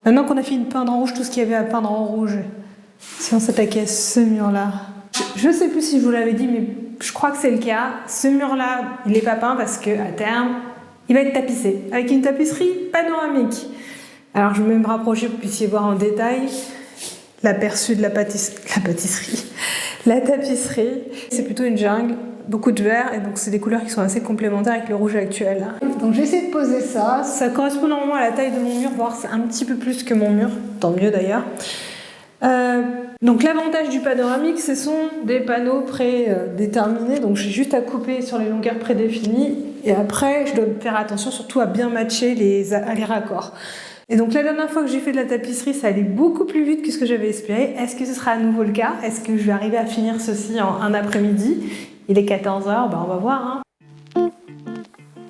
Maintenant qu'on a fini de peindre en rouge tout ce qu'il y avait à peindre en rouge, si on s'attaquait à ce mur-là. Je sais plus si je vous l'avais dit, mais je crois que c'est le cas. Ce mur-là, il n'est pas peint parce qu'à terme, il va être tapissé avec une tapisserie panoramique. Alors je vais même me rapprocher pour que vous puissiez voir en détail l'aperçu de la pâtisserie. La tapisserie, c'est plutôt une jungle, beaucoup de vert, et donc c'est des couleurs qui sont assez complémentaires avec le rouge actuel. Donc j'ai essayé de poser ça. Ça correspond normalement à la taille de mon mur, voire c'est un petit peu plus que mon mur, tant mieux d'ailleurs. Donc l'avantage du panoramique, ce sont des panneaux prédéterminés, donc j'ai juste à couper sur les longueurs prédéfinies, et après je dois faire attention surtout à bien matcher les raccords. Et donc la dernière fois que j'ai fait de la tapisserie, ça allait beaucoup plus vite que ce que j'avais espéré. Est-ce que ce sera à nouveau le cas? Est-ce que je vais arriver à finir ceci en un après-midi? Il est 14h, on va voir.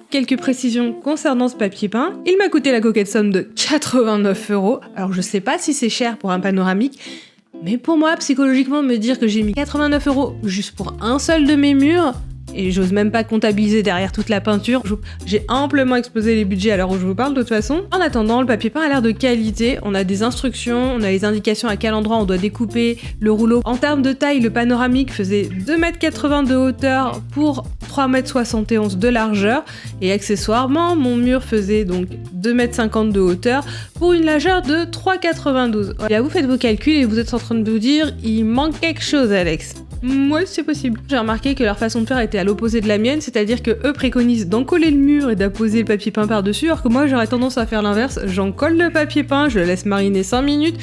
Quelques précisions concernant ce papier peint. Il m'a coûté la coquette somme de 89 €. Alors je sais pas si c'est cher pour un panoramique, mais pour moi, psychologiquement, me dire que j'ai mis 89 € juste pour un seul de mes murs, et j'ose même pas comptabiliser derrière toute la peinture. J'ai amplement explosé les budgets à l'heure où je vous parle de toute façon. En attendant, le papier peint a l'air de qualité. On a des instructions, on a les indications à quel endroit on doit découper le rouleau. En termes de taille, le panoramique faisait 2,80 m de hauteur pour 3,71 m de largeur. Et accessoirement, mon mur faisait donc 2,50 m de hauteur pour une largeur de 3,92 m. Et là, vous faites vos calculs et vous êtes en train de vous dire, il manque quelque chose, Alex. Ouais, c'est possible. J'ai remarqué que leur façon de faire était à l'opposé de la mienne, c'est-à-dire que eux préconisent d'encoller le mur et d'apposer le papier peint par-dessus, alors que moi j'aurais tendance à faire l'inverse. J'en colle le papier peint, je le laisse mariner 5 minutes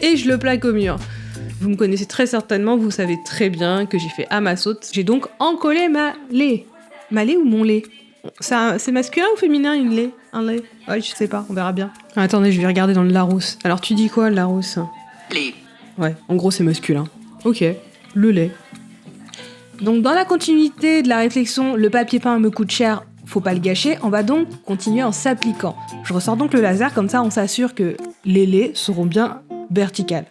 et je le plaque au mur. Vous me connaissez très certainement, vous savez très bien que j'ai fait à ma saute. J'ai donc encollé ma lait. Ma lait ou mon lait? C'est masculin ou féminin une lait? Un lait? Ouais, je sais pas, on verra bien. Attendez, je vais regarder dans le Larousse. Alors tu dis quoi, le Larousse? Lait. Ouais, en gros c'est masculin. Ok. Le lait. Donc dans la continuité de la réflexion, le papier peint me coûte cher, faut pas le gâcher, on va donc continuer en s'appliquant. Je ressors donc le laser, comme ça on s'assure que les laits seront bien verticales.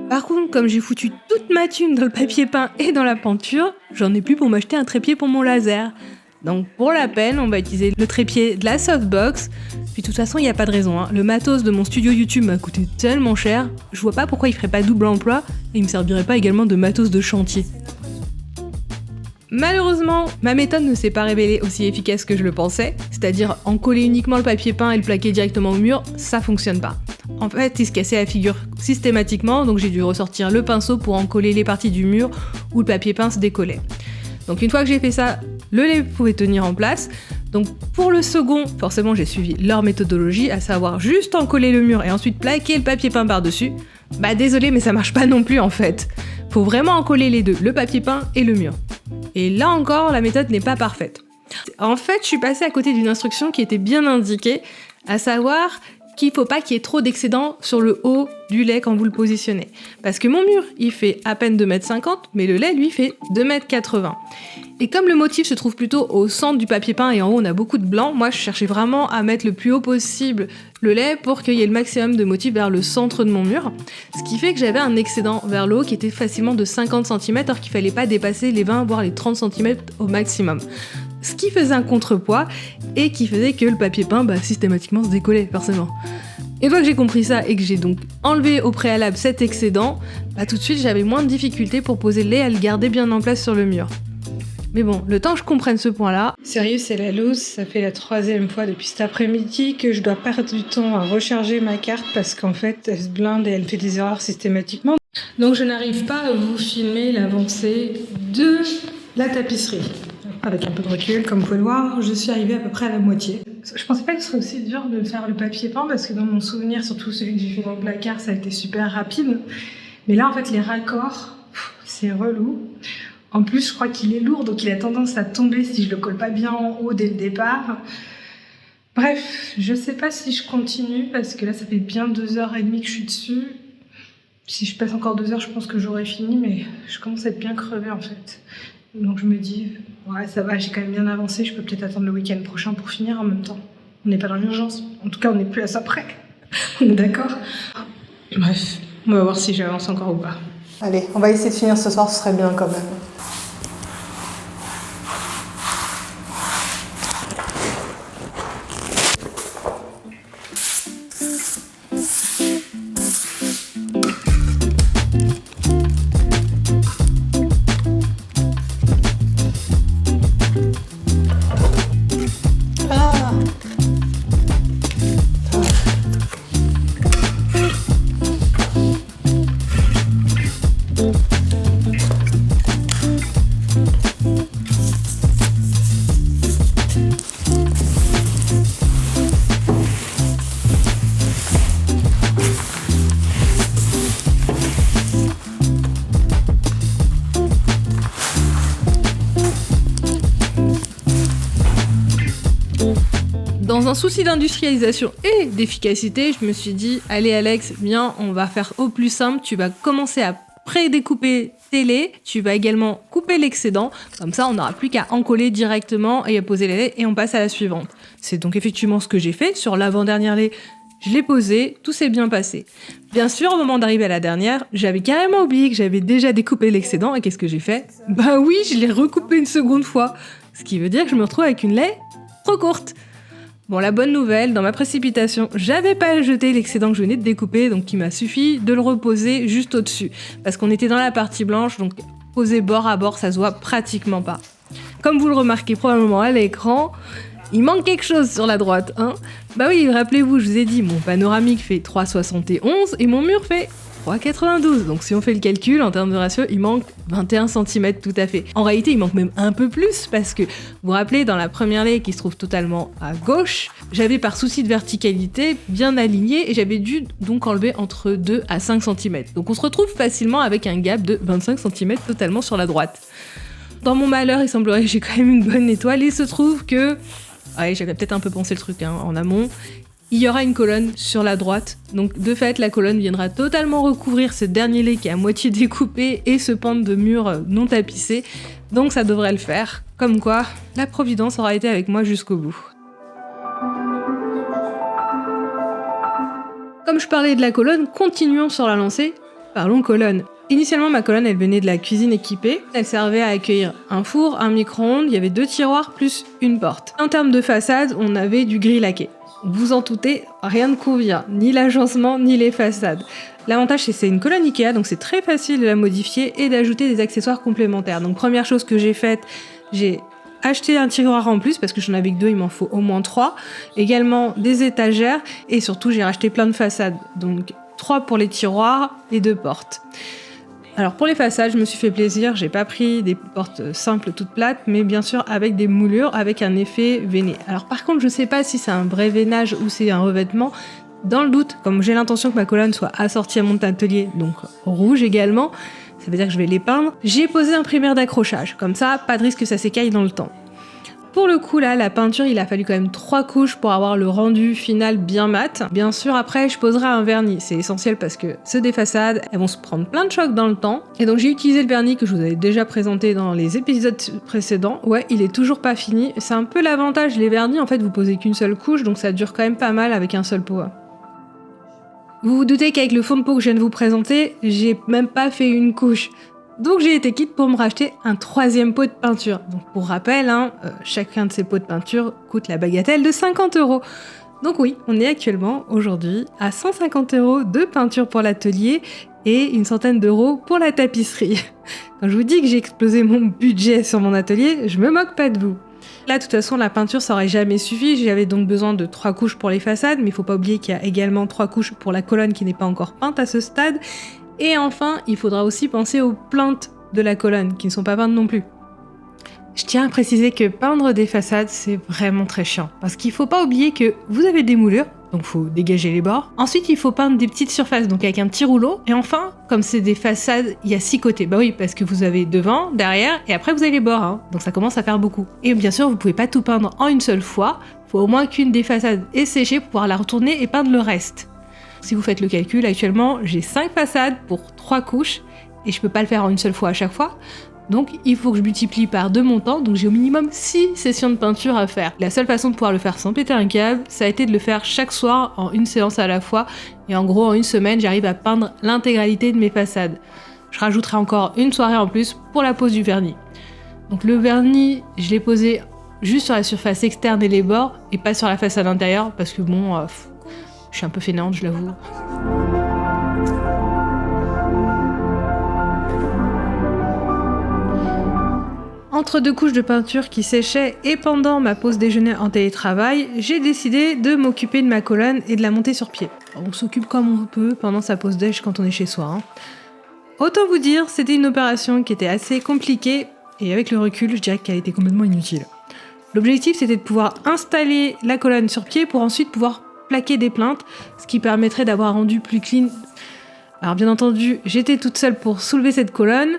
Par contre, comme j'ai foutu toute ma thune dans le papier peint et dans la peinture, j'en ai plus pour m'acheter un trépied pour mon laser. Donc pour la peine, on va utiliser le trépied de la softbox. Puis de toute façon, il n'y a pas de raison. Le matos de mon studio YouTube m'a coûté tellement cher, je vois pas pourquoi il ferait pas double emploi et il me servirait pas également de matos de chantier. Malheureusement, ma méthode ne s'est pas révélée aussi efficace que je le pensais, c'est-à-dire en coller uniquement le papier peint et le plaquer directement au mur, ça fonctionne pas. En fait, il se cassait la figure systématiquement, donc j'ai dû ressortir le pinceau pour en coller les parties du mur où le papier peint se décollait. Donc une fois que j'ai fait ça, le lait pouvait tenir en place. Donc pour le second, forcément j'ai suivi leur méthodologie, à savoir juste en coller le mur et ensuite plaquer le papier peint par-dessus. Bah désolé, mais ça marche pas non plus en fait. Faut vraiment en coller les deux, le papier peint et le mur. Et là encore, la méthode n'est pas parfaite. En fait, je suis passée à côté d'une instruction qui était bien indiquée, à savoir qu'il faut pas qu'il y ait trop d'excédent sur le haut du lait quand vous le positionnez. Parce que mon mur, il fait à peine 2,50 m, mais le lait, lui, fait 2,80 m. Et comme le motif se trouve plutôt au centre du papier peint et en haut on a beaucoup de blanc, moi je cherchais vraiment à mettre le plus haut possible le lait pour qu'il y ait le maximum de motifs vers le centre de mon mur. Ce qui fait que j'avais un excédent vers le haut qui était facilement de 50 cm, alors qu'il fallait pas dépasser les 20 voire les 30 cm au maximum. Ce qui faisait un contrepoids et qui faisait que le papier peint systématiquement se décollait, forcément. Une fois que j'ai compris ça et que j'ai donc enlevé au préalable cet excédent, tout de suite j'avais moins de difficultés pour poser le lait et à le garder bien en place sur le mur. Mais bon, le temps que je comprenne ce point-là... Sérieux, c'est la loose, ça fait la 3e fois depuis cet après-midi que je dois perdre du temps à recharger ma carte parce qu'en fait, elle se blinde et elle fait des erreurs systématiquement. Donc je n'arrive pas à vous filmer l'avancée de la tapisserie. Avec un peu de recul, comme vous pouvez le voir, je suis arrivée à peu près à la moitié. Je pensais pas que ce serait aussi dur de faire le papier peint parce que dans mon souvenir, surtout celui que j'ai fait dans le placard, ça a été super rapide. Mais là, en fait, les raccords, c'est relou. En plus, je crois qu'il est lourd, donc il a tendance à tomber si je le colle pas bien en haut dès le départ. Bref, je sais pas si je continue, parce que là, ça fait bien 2h30 que je suis dessus. Si je passe encore 2 heures, je pense que j'aurai fini, mais je commence à être bien crevée, en fait. Donc je me dis, ouais, ça va, j'ai quand même bien avancé, je peux peut-être attendre le week-end prochain pour finir en même temps. On n'est pas dans l'urgence. En tout cas, on n'est plus à ça près. On est d'accord? Bref, on va voir si j'avance encore ou pas. Allez, on va essayer de finir ce soir, ce serait bien quand même. Dans un souci d'industrialisation et d'efficacité, je me suis dit, allez Alex, viens, on va faire au plus simple, tu vas commencer à pré-découper tes laits, tu vas également couper l'excédent, comme ça on n'aura plus qu'à en coller directement et à poser les laits et on passe à la suivante. C'est donc effectivement ce que j'ai fait, sur l'avant-dernière lait, je l'ai posé, tout s'est bien passé. Bien sûr, au moment d'arriver à la dernière, j'avais carrément oublié que j'avais déjà découpé l'excédent et qu'est-ce que j'ai fait ? Bah oui, je l'ai recoupé une seconde fois, ce qui veut dire que je me retrouve avec une lait trop courte. Bon, la bonne nouvelle, dans ma précipitation, j'avais pas jeté l'excédent que je venais de découper, donc il m'a suffi de le reposer juste au-dessus. Parce qu'on était dans la partie blanche, donc poser bord à bord, ça se voit pratiquement pas. Comme vous le remarquez probablement à l'écran, il manque quelque chose sur la droite, hein. Bah oui, rappelez-vous, je vous ai dit, mon panoramique fait 3,71 et mon mur fait 3,92. Donc si on fait le calcul, en termes de ratio, il manque 21 cm tout à fait. En réalité, il manque même un peu plus parce que, vous vous rappelez, dans la première lait qui se trouve totalement à gauche, j'avais par souci de verticalité bien aligné et j'avais dû donc enlever entre 2 à 5 cm. Donc on se retrouve facilement avec un gap de 25 cm totalement sur la droite. Dans mon malheur, il semblerait que j'ai quand même une bonne étoile. Il se trouve que... Ouais, j'avais peut-être un peu pensé le truc en amont. Il y aura une colonne sur la droite, donc de fait la colonne viendra totalement recouvrir ce dernier lait qui est à moitié découpé et ce pan de mur non tapissé, donc ça devrait le faire. Comme quoi, la providence aura été avec moi jusqu'au bout. Comme je parlais de la colonne, continuons sur la lancée, parlons colonne. Initialement, ma colonne, elle venait de la cuisine équipée. Elle servait à accueillir un four, un micro-ondes, il y avait 2 tiroirs plus une porte. En termes de façade, on avait du gris laqué. Vous en doutez, rien ne convient, ni l'agencement, ni les façades. L'avantage, c'est que c'est une colonne Ikea, donc c'est très facile de la modifier et d'ajouter des accessoires complémentaires. Donc première chose que j'ai faite, j'ai acheté un tiroir en plus, parce que j'en avais que 2, il m'en faut au moins 3. Également des étagères, et surtout j'ai racheté plein de façades. Donc 3 pour les tiroirs et 2 portes. Alors pour les façades, je me suis fait plaisir, j'ai pas pris des portes simples toutes plates, mais bien sûr avec des moulures, avec un effet veiné. Alors par contre, je sais pas si c'est un vrai veinage ou c'est un revêtement. Dans le doute, comme j'ai l'intention que ma colonne soit assortie à mon atelier, donc rouge également, ça veut dire que je vais les peindre, j'ai posé un primaire d'accrochage. Comme ça, pas de risque que ça s'écaille dans le temps. Pour le coup là, la peinture, il a fallu quand même 3 couches pour avoir le rendu final bien mat. Bien sûr, après, je poserai un vernis. C'est essentiel parce que ceux des façades, elles vont se prendre plein de chocs dans le temps. Et donc j'ai utilisé le vernis que je vous avais déjà présenté dans les épisodes précédents. Ouais, il est toujours pas fini. C'est un peu l'avantage, les vernis, en fait, vous posez qu'une seule couche, donc ça dure quand même pas mal avec un seul pot. Vous vous doutez qu'avec le fond de peau que je viens de vous présenter, j'ai même pas fait une couche. Donc j'ai été quitte pour me racheter un 3e pot de peinture. Donc pour rappel, chacun de ces pots de peinture coûte la bagatelle de 50 €. Donc oui, on est actuellement aujourd'hui à 150 € de peinture pour l'atelier et une centaine d'euros pour la tapisserie. Quand je vous dis que j'ai explosé mon budget sur mon atelier, je me moque pas de vous. Là, de toute façon, la peinture, ça aurait jamais suffi. J'avais donc besoin de 3 couches pour les façades, mais il faut pas oublier qu'il y a également 3 couches pour la colonne qui n'est pas encore peinte à ce stade. Et enfin, il faudra aussi penser aux plaintes de la colonne, qui ne sont pas peintes non plus. Je tiens à préciser que peindre des façades, c'est vraiment très chiant. Parce qu'il faut pas oublier que vous avez des moulures, donc faut dégager les bords. Ensuite, il faut peindre des petites surfaces, donc avec un petit rouleau. Et enfin, comme c'est des façades, il y a 6 côtés. Bah oui, parce que vous avez devant, derrière, et après vous avez les bords, hein. Donc ça commence à faire beaucoup. Et bien sûr, vous pouvez pas tout peindre en une seule fois. Faut au moins qu'une des façades est séchée pour pouvoir la retourner et peindre le reste. Si vous faites le calcul, actuellement, j'ai 5 façades pour 3 couches et je peux pas le faire en une seule fois à chaque fois. Donc il faut que je multiplie par 2 mon temps, donc j'ai au minimum 6 sessions de peinture à faire. La seule façon de pouvoir le faire sans péter un câble, ça a été de le faire chaque soir en une séance à la fois. Et en gros, en une semaine, j'arrive à peindre l'intégralité de mes façades. Je rajouterai encore une soirée en plus pour la pose du vernis. Donc le vernis, je l'ai posé juste sur la surface externe et les bords, et pas sur la façade intérieure, parce que bon... je suis un peu fainéante, je l'avoue. Entre 2 couches de peinture qui séchaient et pendant ma pause déjeuner en télétravail, j'ai décidé de m'occuper de ma colonne et de la monter sur pied. On s'occupe comme on peut pendant sa pause déj quand on est chez soi, hein. Autant vous dire, c'était une opération qui était assez compliquée et avec le recul, je dirais qu'elle était complètement inutile. L'objectif, c'était de pouvoir installer la colonne sur pied pour ensuite pouvoir plaquer des plinthes, ce qui permettrait d'avoir un rendu plus clean. Alors bien entendu, j'étais toute seule pour soulever cette colonne.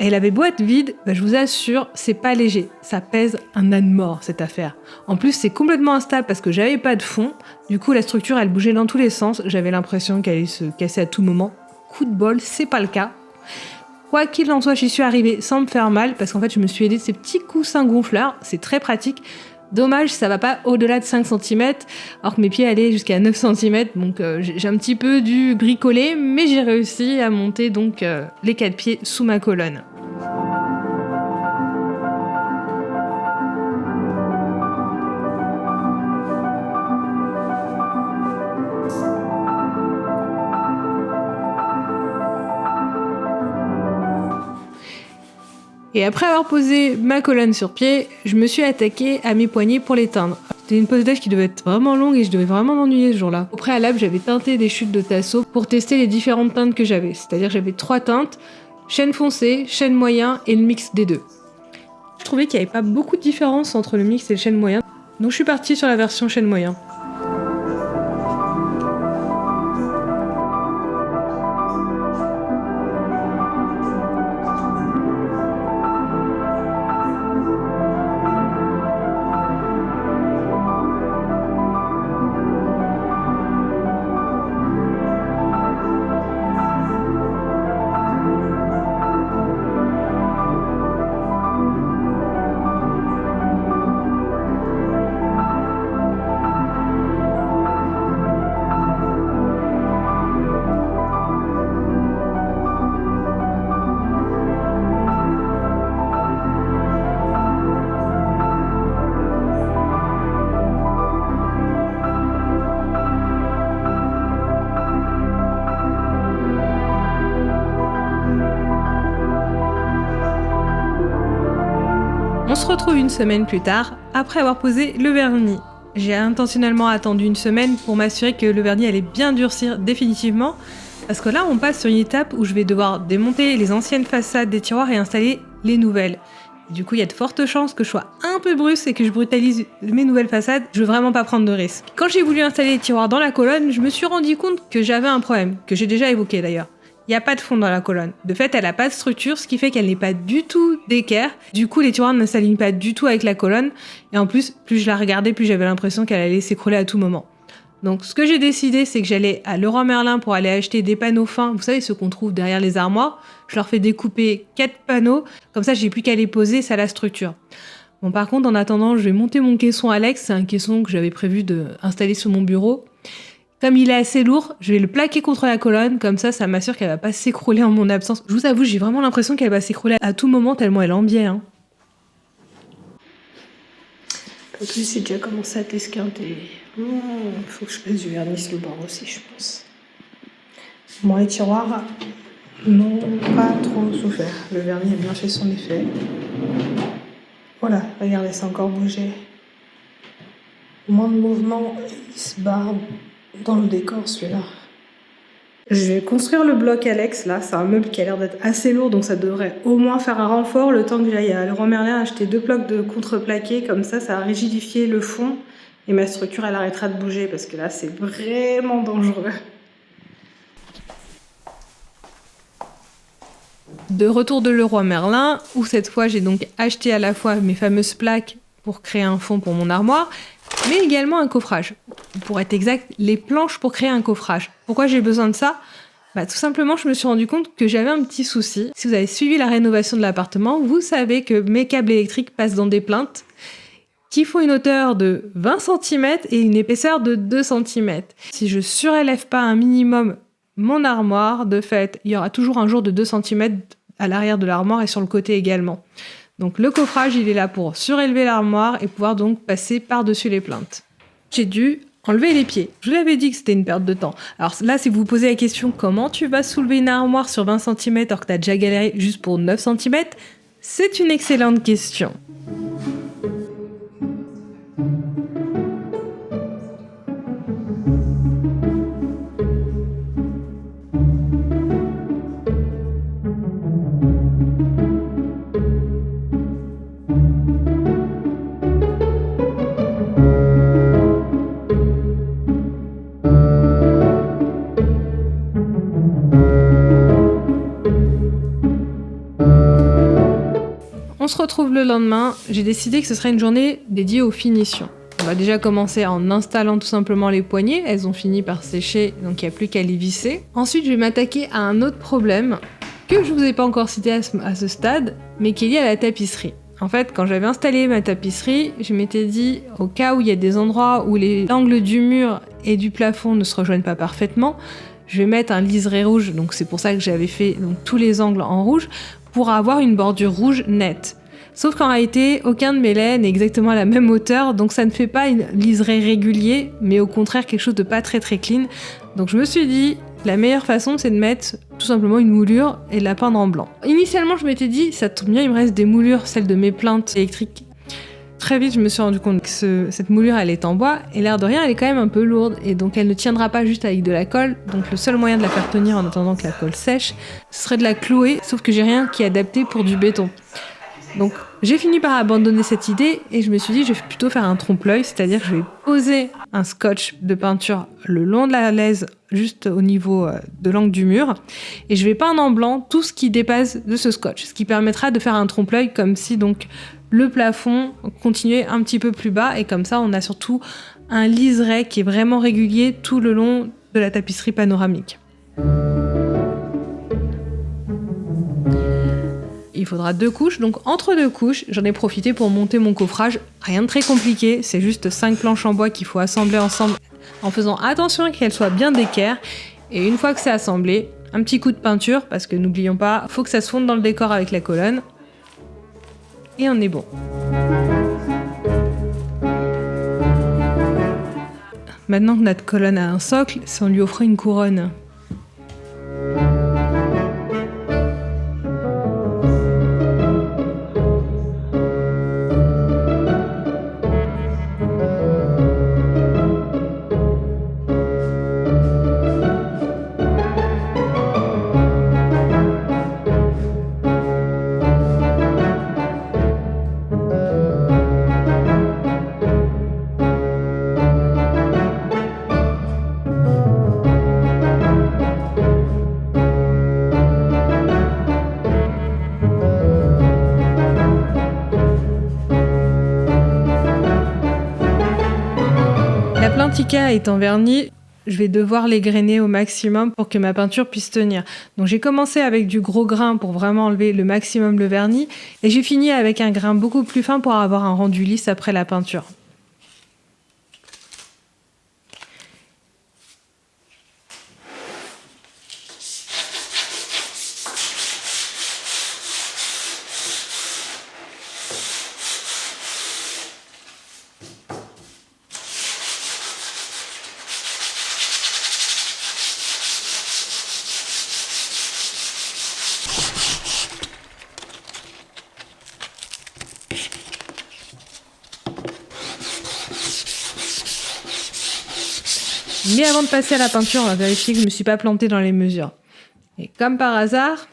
Elle avait beau être vide, je vous assure, c'est pas léger. Ça pèse un âne mort, cette affaire. En plus, c'est complètement instable parce que j'avais pas de fond. Du coup, la structure, elle bougeait dans tous les sens. J'avais l'impression qu'elle allait se casser à tout moment. Coup de bol, c'est pas le cas. Quoi qu'il en soit, j'y suis arrivée sans me faire mal parce qu'en fait, je me suis aidée de ces petits coussins gonfleurs. C'est très pratique. Dommage, ça va pas au-delà de 5 cm, alors que mes pieds allaient jusqu'à 9 cm, donc j'ai un petit peu dû bricoler, mais j'ai réussi à monter donc les 4 pieds sous ma colonne. Et après avoir posé ma colonne sur pied, je me suis attaquée à mes poignets pour les teindre. C'était une pose d'âge qui devait être vraiment longue et je devais vraiment m'ennuyer ce jour-là. Au préalable, j'avais teinté des chutes de tasseau pour tester les différentes teintes que j'avais. C'est-à-dire que j'avais 3 teintes, chêne foncé, chêne moyen et le mix des deux. Je trouvais qu'il n'y avait pas beaucoup de différence entre le mix et le chêne moyen, donc je suis partie sur la version chêne moyen. On se retrouve une semaine plus tard, après avoir posé le vernis. J'ai intentionnellement attendu une semaine pour m'assurer que le vernis allait bien durcir définitivement, parce que là on passe sur une étape où je vais devoir démonter les anciennes façades des tiroirs et installer les nouvelles. Du coup, il y a de fortes chances que je sois un peu brusque et que je brutalise mes nouvelles façades. Je veux vraiment pas prendre de risques. Quand j'ai voulu installer les tiroirs dans la colonne, je me suis rendu compte que j'avais un problème, que j'ai déjà évoqué d'ailleurs. Il n'y a pas de fond dans la colonne. De fait, elle n'a pas de structure, ce qui fait qu'elle n'est pas du tout d'équerre. Du coup, les tiroirs ne s'alignent pas du tout avec la colonne. Et en plus, plus je la regardais, plus j'avais l'impression qu'elle allait s'écrouler à tout moment. Donc, ce que j'ai décidé, c'est que j'allais à Leroy Merlin pour aller acheter des panneaux fins. Vous savez, ceux qu'on trouve derrière les armoires. Je leur fais découper 4 panneaux. Comme ça, j'ai plus qu'à les poser, ça a la structure. Bon, par contre, en attendant, je vais monter mon caisson Alex. C'est un caisson que j'avais prévu d'installer sur mon bureau. Comme il est assez lourd, je vais le plaquer contre la colonne, comme ça m'assure qu'elle va pas s'écrouler en mon absence. Je vous avoue, j'ai vraiment l'impression qu'elle va s'écrouler à tout moment tellement elle est en biais. En plus, c'est déjà commencé à t'esquinter. Faut que je fasse du vernis sur le bord aussi, je pense. Bon, les tiroirs n'ont pas trop souffert. Le vernis a bien fait son effet. Voilà, regardez, ça a encore bougé. Moins de mouvement, il se barre dans le décor celui-là. Je vais construire le bloc Alex là, c'est un meuble qui a l'air d'être assez lourd donc ça devrait au moins faire un renfort le temps que j'aille à Leroy Merlin acheter 2 blocs de contreplaqué, comme ça va rigidifier le fond et ma structure elle arrêtera de bouger parce que là c'est vraiment dangereux. De retour de Leroy Merlin où cette fois j'ai donc acheté à la fois mes fameuses plaques pour créer un fond pour mon armoire, mais également un coffrage. Pour être exact, les planches pour créer un coffrage. Pourquoi j'ai besoin de ça ? Tout simplement, je me suis rendu compte que j'avais un petit souci. Si vous avez suivi la rénovation de l'appartement, vous savez que mes câbles électriques passent dans des plinthes qui font une hauteur de 20 cm et une épaisseur de 2 cm. Si je surélève pas un minimum mon armoire, de fait, il y aura toujours un jour de 2 cm à l'arrière de l'armoire et sur le côté également. Donc le coffrage, il est là pour surélever l'armoire et pouvoir donc passer par-dessus les plinthes. J'ai dû enlever les pieds. Je vous l'avais dit que c'était une perte de temps. Alors là, si vous vous posez la question comment tu vas soulever une armoire sur 20 cm alors que tu as déjà galéré juste pour 9 cm, c'est une excellente question. On se retrouve le lendemain, j'ai décidé que ce serait une journée dédiée aux finitions. On va déjà commencer en installant tout simplement les poignées, elles ont fini par sécher, donc il n'y a plus qu'à les visser. Ensuite, je vais m'attaquer à un autre problème que je ne vous ai pas encore cité à ce stade, mais qui est lié à la tapisserie. En fait, quand j'avais installé ma tapisserie, je m'étais dit, au cas où il y a des endroits où les angles du mur et du plafond ne se rejoignent pas parfaitement, je vais mettre un liseré rouge, donc c'est pour ça que j'avais fait donc, tous les angles en rouge, pour avoir une bordure rouge nette. Sauf qu'en réalité, aucun de mes laits n'est exactement à la même hauteur, donc ça ne fait pas une liseré régulier, mais au contraire quelque chose de pas très très clean. Donc je me suis dit, la meilleure façon c'est de mettre tout simplement une moulure et de la peindre en blanc. Initialement je m'étais dit, ça tombe bien, il me reste des moulures, celles de mes plaintes électriques. Très vite je me suis rendu compte que cette moulure elle est en bois, et l'air de rien elle est quand même un peu lourde, et donc elle ne tiendra pas juste avec de la colle, donc le seul moyen de la faire tenir en attendant que la colle sèche, ce serait de la clouer, sauf que j'ai rien qui est adapté pour du béton. Donc j'ai fini par abandonner cette idée et je me suis dit je vais plutôt faire un trompe-l'œil, c'est-à-dire que je vais poser un scotch de peinture le long de la laise juste au niveau de l'angle du mur et je vais peindre en blanc tout ce qui dépasse de ce scotch, ce qui permettra de faire un trompe-l'œil comme si donc le plafond continuait un petit peu plus bas, et comme ça on a surtout un liseré qui est vraiment régulier tout le long de la tapisserie panoramique. Il faudra 2 couches, donc entre 2 couches, j'en ai profité pour monter mon coffrage. Rien de très compliqué, c'est juste 5 planches en bois qu'il faut assembler ensemble en faisant attention qu'elles soient bien d'équerre. Et une fois que c'est assemblé, un petit coup de peinture, parce que n'oublions pas, il faut que ça se fonde dans le décor avec la colonne. Et on est bon. Maintenant que notre colonne a un socle, si on lui offrait une couronne. La Plantica étant vernie, je vais devoir l'égrainer au maximum pour que ma peinture puisse tenir. Donc j'ai commencé avec du gros grain pour vraiment enlever le maximum le vernis, et j'ai fini avec un grain beaucoup plus fin pour avoir un rendu lisse après la peinture. Mais avant de passer à la peinture, on va vérifier que je ne me suis pas plantée dans les mesures. Et comme par hasard,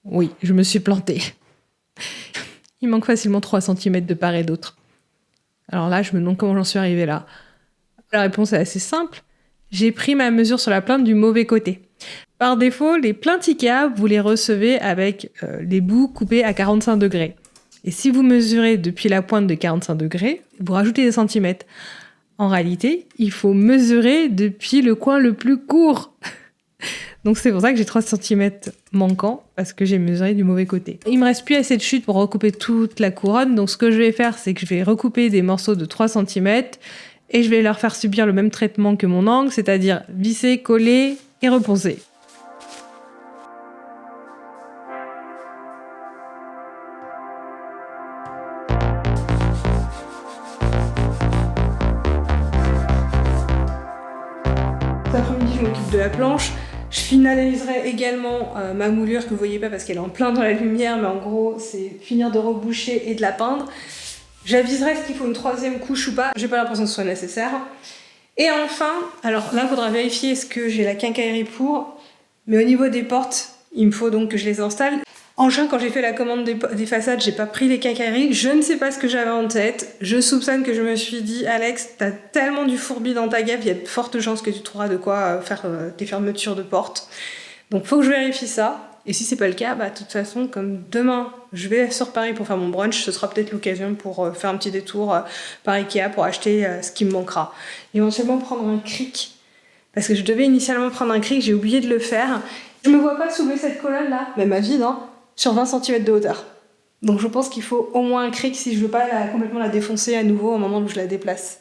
oui, je me suis plantée. Il manque facilement 3 cm de part et d'autre. Alors là, je me demande comment j'en suis arrivée là. La réponse est assez simple. J'ai pris ma mesure sur la plinthe du mauvais côté. Par défaut, les plaintes Ikea, vous les recevez avec les bouts coupés à 45 degrés. Et si vous mesurez depuis la pointe de 45 degrés, vous rajoutez des centimètres. En réalité, il faut mesurer depuis le coin le plus court. Donc c'est pour ça que j'ai 3 cm manquants, parce que j'ai mesuré du mauvais côté. Il me reste plus assez de chute pour recouper toute la couronne, donc ce que je vais faire, c'est que je vais recouper des morceaux de 3 cm et je vais leur faire subir le même traitement que mon angle, c'est-à-dire visser, coller et reponcer. Cet après-midi, je m'occupe de la planche. Je finaliserai également ma moulure que vous voyez pas parce qu'elle est en plein dans la lumière, mais en gros, c'est finir de reboucher et de la peindre. J'aviserai est-ce qu'il faut une 3e couche ou pas. J'ai pas l'impression que ce soit nécessaire. Et enfin, alors là, il faudra vérifier est-ce que j'ai la quincaillerie pour. Mais au niveau des portes, il me faut donc que je les installe. En juin, quand j'ai fait la commande des façades, j'ai pas pris les quincailleries. Je ne sais pas ce que j'avais en tête. Je soupçonne que je me suis dit, Alex, t'as tellement du fourbi dans ta gaffe, il y a de fortes chances que tu trouveras de quoi faire tes fermetures de portes. Donc faut que je vérifie ça. Et si c'est pas le cas, bah de toute façon, comme demain, je vais sur Paris pour faire mon brunch, ce sera peut-être l'occasion pour faire un petit détour par Ikea pour acheter ce qui me manquera. Éventuellement prendre un cric, parce que je devais initialement prendre un cric, j'ai oublié de le faire. Je me vois pas soulever cette colonne là, même à vide, hein, sur 20 cm de hauteur. Donc je pense qu'il faut au moins un cric si je veux pas complètement la défoncer à nouveau au moment où je la déplace.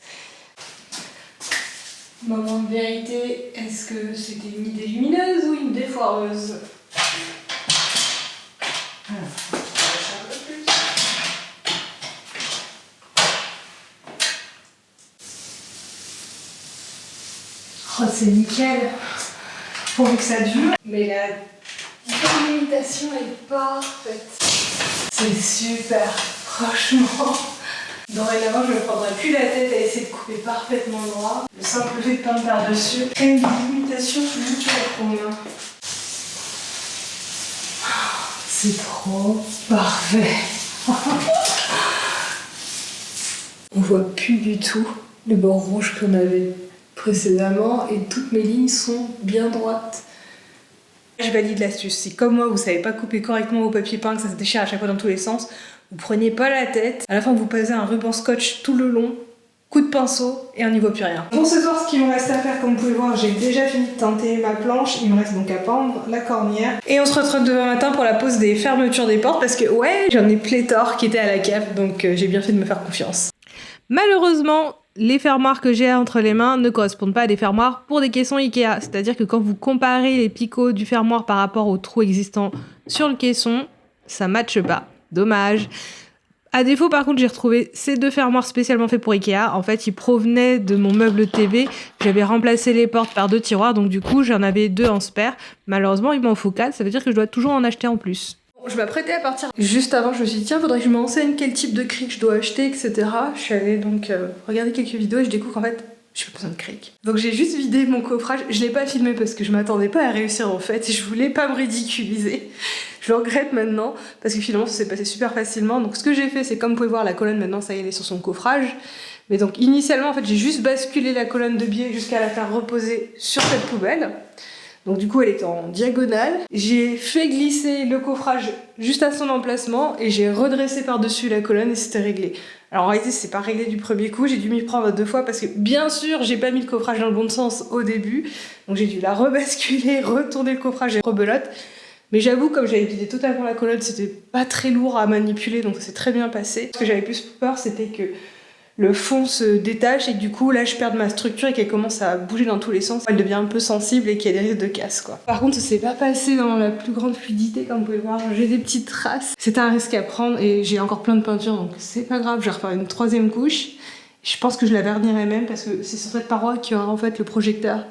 Moment de vérité, est-ce que c'était une idée lumineuse ou une idée foireuse? Alors, je vais lâcher un peu plus. Oh, c'est nickel, pourvu que ça dure. Mais la délimitation est parfaite. C'est super, franchement. Dorénavant, je ne me prendrai plus la tête à essayer de couper parfaitement droit. Le simple fait de peindre par-dessus crée une délimitation nickel pour moi. C'est trop parfait. On voit plus du tout le bord rouge qu'on avait précédemment et toutes mes lignes sont bien droites. Je valide l'astuce. Si comme moi vous savez pas couper correctement vos papiers peints, que ça se déchire à chaque fois dans tous les sens, vous prenez pas la tête. À la fin vous posez un ruban scotch tout le long, coup de pinceau et on n'y voit plus rien. Pour ce soir, ce qu'il me reste à faire, comme vous pouvez voir, j'ai déjà fini de teinter ma planche. Il me reste donc à peindre la cornière. Et on se retrouve demain matin pour la pose des fermetures des portes parce que ouais, j'en ai pléthore qui étaient à la cave, donc j'ai bien fait de me faire confiance. Malheureusement, les fermoirs que j'ai entre les mains ne correspondent pas à des fermoirs pour des caissons Ikea. C'est-à-dire que quand vous comparez les picots du fermoir par rapport au trou existant sur le caisson, ça matche pas. Dommage. À défaut, par contre, j'ai retrouvé ces deux fermoirs spécialement faits pour Ikea. En fait, ils provenaient de mon meuble TV. J'avais remplacé les portes par 2 tiroirs, donc du coup, j'en avais 2 en spare. Malheureusement, il m'en faut 4, ça veut dire que je dois toujours en acheter en plus. Je m'apprêtais à partir. Juste avant, je me suis dit, tiens, faudrait que je m'enseigne quel type de cric je dois acheter, etc. Je suis allée donc regarder quelques vidéos et je découvre qu'en fait, j'ai pas besoin de cric. Donc j'ai juste vidé mon coffrage. Je l'ai pas filmé parce que je m'attendais pas à réussir en fait. Je voulais pas me ridiculiser. Je le regrette maintenant parce que finalement ça s'est passé super facilement. Donc ce que j'ai fait, c'est comme vous pouvez voir, la colonne maintenant, ça y est, elle est sur son coffrage. Mais donc initialement, en fait, j'ai juste basculé la colonne de biais jusqu'à la faire reposer sur cette poubelle. Donc du coup elle était en diagonale, j'ai fait glisser le coffrage juste à son emplacement et j'ai redressé par-dessus la colonne et c'était réglé. Alors en réalité c'est pas réglé du premier coup, j'ai dû m'y prendre 2 fois parce que bien sûr j'ai pas mis le coffrage dans le bon sens au début, donc j'ai dû la rebasculer, retourner le coffrage et rebelote. Mais j'avoue, comme j'avais vidé totalement la colonne, c'était pas très lourd à manipuler, donc ça s'est très bien passé. Ce que j'avais plus peur, c'était que le fond se détache et que du coup là je perde ma structure et qu'elle commence à bouger dans tous les sens. Elle devient un peu sensible et qu'il y a des risques de casse quoi. Par contre ça s'est pas passé dans la plus grande fluidité comme vous pouvez voir, j'ai des petites traces. C'était un risque à prendre et j'ai encore plein de peinture donc c'est pas grave, je vais refaire une 3e couche. Je pense que je la vernirai même parce que c'est sur cette paroi qu'il y aura en fait le projecteur.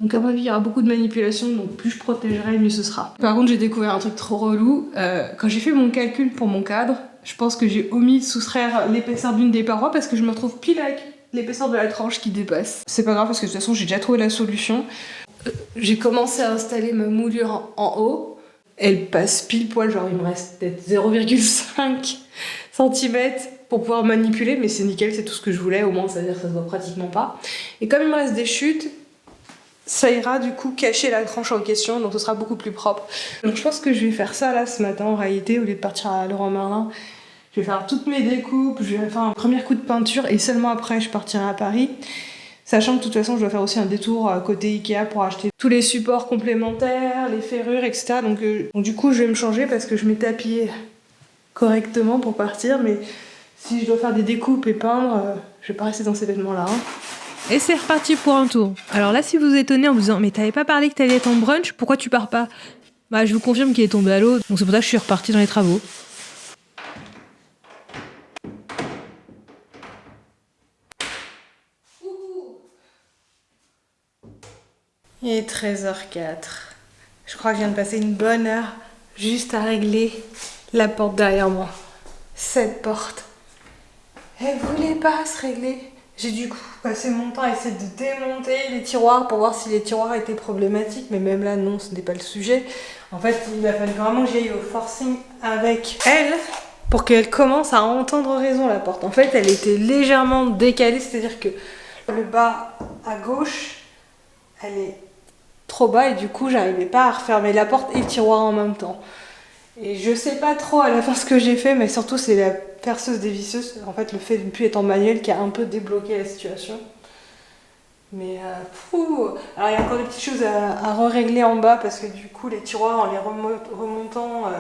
Donc à mon avis il y aura beaucoup de manipulation, donc plus je protégerai mieux ce sera. Par contre j'ai découvert un truc trop relou, quand j'ai fait mon calcul pour mon cadre, je pense que j'ai omis de soustraire l'épaisseur d'une des parois parce que je me retrouve pile avec l'épaisseur de la tranche qui dépasse. C'est pas grave parce que de toute façon j'ai déjà trouvé la solution. J'ai commencé à installer ma moulure en haut. Elle passe pile poil, genre il me reste peut-être 0,5 cm pour pouvoir manipuler, mais c'est nickel, c'est tout ce que je voulais, au moins ça veut dire que ça se voit pratiquement pas. Et comme il me reste des chutes, ça ira du coup cacher la tranche en question, donc ce sera beaucoup plus propre. Donc je pense que je vais faire ça là ce matin en réalité, au lieu de partir à Leroy Merlin. Je vais faire toutes mes découpes, je vais faire un premier coup de peinture et seulement après je partirai à Paris. Sachant que de toute façon je dois faire aussi un détour côté Ikea pour acheter tous les supports complémentaires, les ferrures, etc. Donc du coup je vais me changer parce que je m'étais habillée correctement pour partir, mais si je dois faire des découpes et peindre, je vais pas rester dans ces vêtements là. Et c'est reparti pour un tour. Alors là, si vous vous étonnez en vous disant « Mais t'avais pas parlé que t'allais être en brunch, pourquoi tu pars pas ?» Bah, je vous confirme qu'il est tombé à l'eau, donc c'est pour ça que je suis repartie dans les travaux. Il est 13h04. Je crois que je viens de passer une bonne heure juste à régler la porte derrière moi. Cette porte, elle voulait pas se régler. J'ai du coup passé mon temps à essayer de démonter les tiroirs pour voir si les tiroirs étaient problématiques, mais même là non, ce n'est pas le sujet. En fait, il a fallu vraiment que j'aille au forcing avec elle pour qu'elle commence à entendre raison la porte. En fait, elle était légèrement décalée, c'est-à-dire que le bas à gauche, elle est trop bas et du coup j'arrivais pas à refermer la porte et le tiroir en même temps. Et je sais pas trop à la fin ce que j'ai fait, mais surtout c'est la perceuse dévisseuse, en fait le fait de ne plus être en manuel qui a un peu débloqué la situation. Mais alors il y a encore des petites choses à régler en bas parce que du coup les tiroirs en les remontant,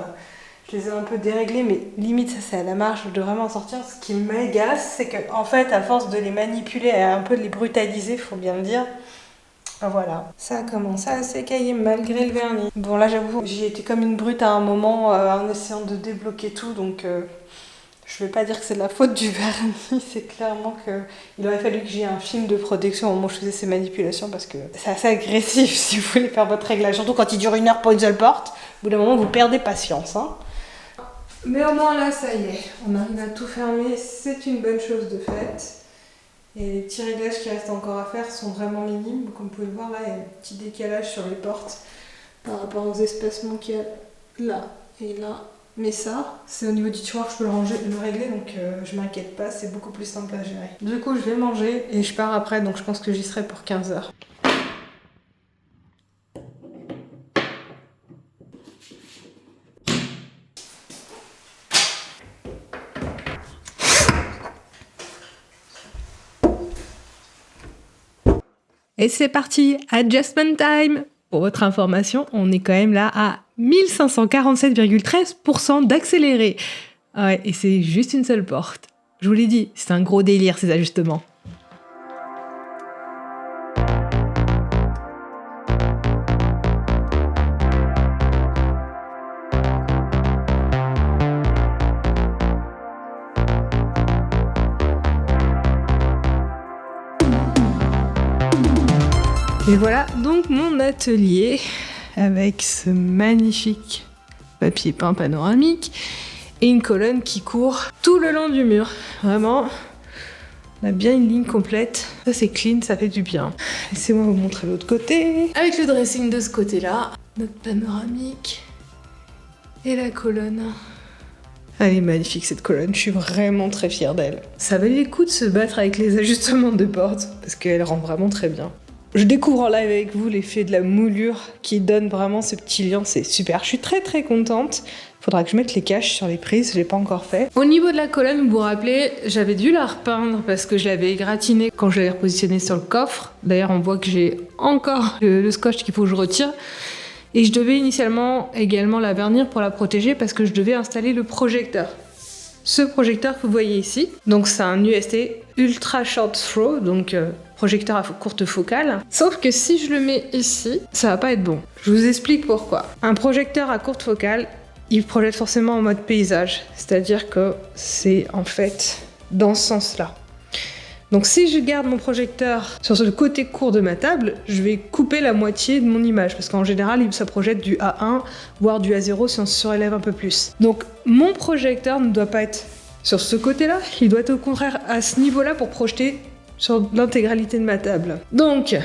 je les ai un peu déréglés, mais limite ça c'est à la marge, je devrais vraiment sortir. Ce qui m'agace, c'est que en fait à force de les manipuler et un peu de les brutaliser, faut bien le dire, voilà, ça a commencé à s'écailler malgré le vernis. Bon là j'avoue, j'ai été comme une brute à un moment en essayant de débloquer tout, donc je vais pas dire que c'est de la faute du vernis, c'est clairement qu'il aurait fallu que j'ai un film de protection au moment où je faisais ces manipulations parce que c'est assez agressif si vous voulez faire votre réglage, surtout quand il dure 1 heure pour une seule porte. Au bout d'un moment vous perdez patience, hein. Mais au moins là ça y est, on arrive à tout fermer, c'est une bonne chose de fait. Et les petits réglages qui restent encore à faire sont vraiment minimes. Comme vous pouvez le voir là, il y a un petit décalage sur les portes par rapport aux espacements qu'il y a là et là. Mais ça, c'est au niveau du tiroir que je peux le régler, donc je m'inquiète pas, c'est beaucoup plus simple à gérer. Du coup, je vais manger et je pars après, donc je pense que j'y serai pour 15h. Et c'est parti, adjustment time! Pour votre information, on est quand même là à 1547,13% d'accéléré. Ouais, et c'est juste une seule porte. Je vous l'ai dit, c'est un gros délire ces ajustements. Et voilà donc mon atelier avec ce magnifique papier peint panoramique et une colonne qui court tout le long du mur. Vraiment, on a bien une ligne complète. Ça c'est clean, ça fait du bien. Laissez-moi vous montrer l'autre côté. Avec le dressing de ce côté-là, notre panoramique et la colonne. Elle est magnifique cette colonne, je suis vraiment très fière d'elle. Ça valait le coup de se battre avec les ajustements de porte parce qu'elle rend vraiment très bien. Je découvre en live avec vous l'effet de la moulure qui donne vraiment ce petit lien, c'est super. Je suis très très contente. Faudra que je mette les caches sur les prises, je l'ai pas encore fait. Au niveau de la colonne, vous vous rappelez, j'avais dû la repeindre parce que je l'avais égratignée quand je l'avais repositionnée sur le coffre. D'ailleurs, on voit que j'ai encore le scotch qu'il faut que je retire. Et je devais initialement également la vernir pour la protéger parce que je devais installer le projecteur. Ce projecteur que vous voyez ici, donc c'est un UST Ultra Short Throw, donc projecteur à courte focale. Sauf que si je le mets ici, ça va pas être bon. Je vous explique pourquoi. Un projecteur à courte focale, il projette forcément en mode paysage, c'est-à-dire que c'est en fait dans ce sens-là. Donc si je garde mon projecteur sur le côté court de ma table, je vais couper la moitié de mon image, parce qu'en général, ça projette du A1, voire du A0 si on se surélève un peu plus. Donc mon projecteur ne doit pas être sur ce côté-là, il doit être au contraire à ce niveau-là pour projeter sur l'intégralité de ma table. Donc,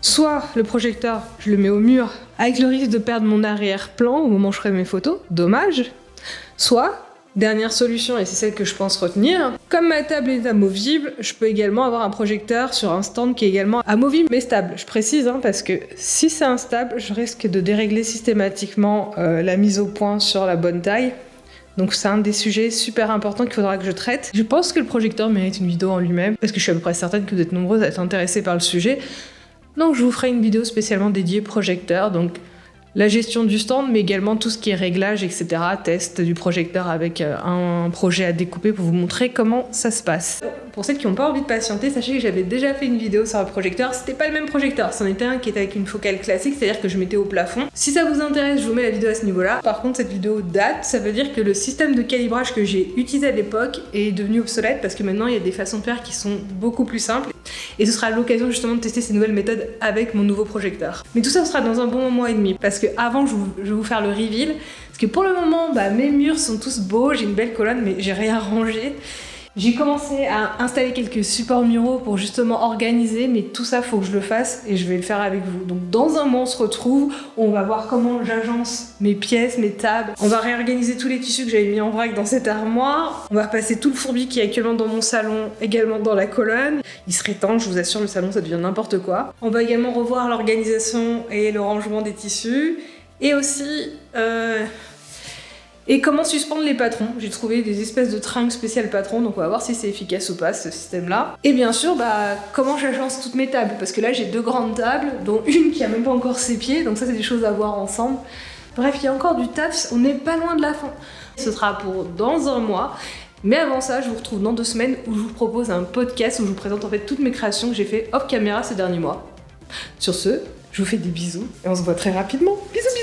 soit le projecteur, je le mets au mur, avec le risque de perdre mon arrière-plan au moment où je ferai mes photos, dommage. Soit, dernière solution, et c'est celle que je pense retenir, comme ma table est amovible, je peux également avoir un projecteur sur un stand qui est également amovible mais stable. Je précise, parce que si c'est instable, je risque de dérégler systématiquement la mise au point sur la bonne taille. Donc c'est un des sujets super importants qu'il faudra que je traite. Je pense que le projecteur mérite une vidéo en lui-même, parce que je suis à peu près certaine que vous êtes nombreuses à être intéressées par le sujet. Donc je vous ferai une vidéo spécialement dédiée projecteur, donc la gestion du stand, mais également tout ce qui est réglage, etc. Test du projecteur avec un projet à découper pour vous montrer comment ça se passe. Pour celles qui n'ont pas envie de patienter, sachez que j'avais déjà fait une vidéo sur un projecteur. C'était pas le même projecteur, c'en était un qui était avec une focale classique, c'est-à-dire que je mettais au plafond. Si ça vous intéresse, je vous mets la vidéo à ce niveau-là. Par contre, cette vidéo date, ça veut dire que le système de calibrage que j'ai utilisé à l'époque est devenu obsolète parce que maintenant il y a des façons de faire qui sont beaucoup plus simples. Et ce sera l'occasion justement de tester ces nouvelles méthodes avec mon nouveau projecteur. Mais tout ça ce sera dans un bon moment et demi, parce que avant je vais vous faire le reveal, parce que pour le moment mes murs sont tous beaux, j'ai une belle colonne mais j'ai rien rangé. J'ai commencé à installer quelques supports muraux pour justement organiser, mais tout ça, faut que je le fasse et je vais le faire avec vous. Donc dans un mois, on se retrouve, on va voir comment j'agence mes pièces, mes tables. On va réorganiser tous les tissus que j'avais mis en vrac dans cette armoire. On va repasser tout le fourbi qui est actuellement dans mon salon, également dans la colonne. Il serait temps, je vous assure, le salon, ça devient n'importe quoi. On va également revoir l'organisation et le rangement des tissus. Et aussi... Et comment suspendre les patrons. J'ai trouvé des espèces de trinques spéciales patrons, donc on va voir si c'est efficace ou pas ce système-là. Et bien sûr, comment j'agence toutes mes tables, parce que là j'ai 2 grandes tables, dont une qui a même pas encore ses pieds, donc ça c'est des choses à voir ensemble. Bref, il y a encore du taf, on n'est pas loin de la fin. Ce sera pour dans un mois, mais avant ça, je vous retrouve dans 2 semaines où je vous propose un podcast où je vous présente en fait toutes mes créations que j'ai fait off caméra ces derniers mois. Sur ce, je vous fais des bisous et on se voit très rapidement. Bisous!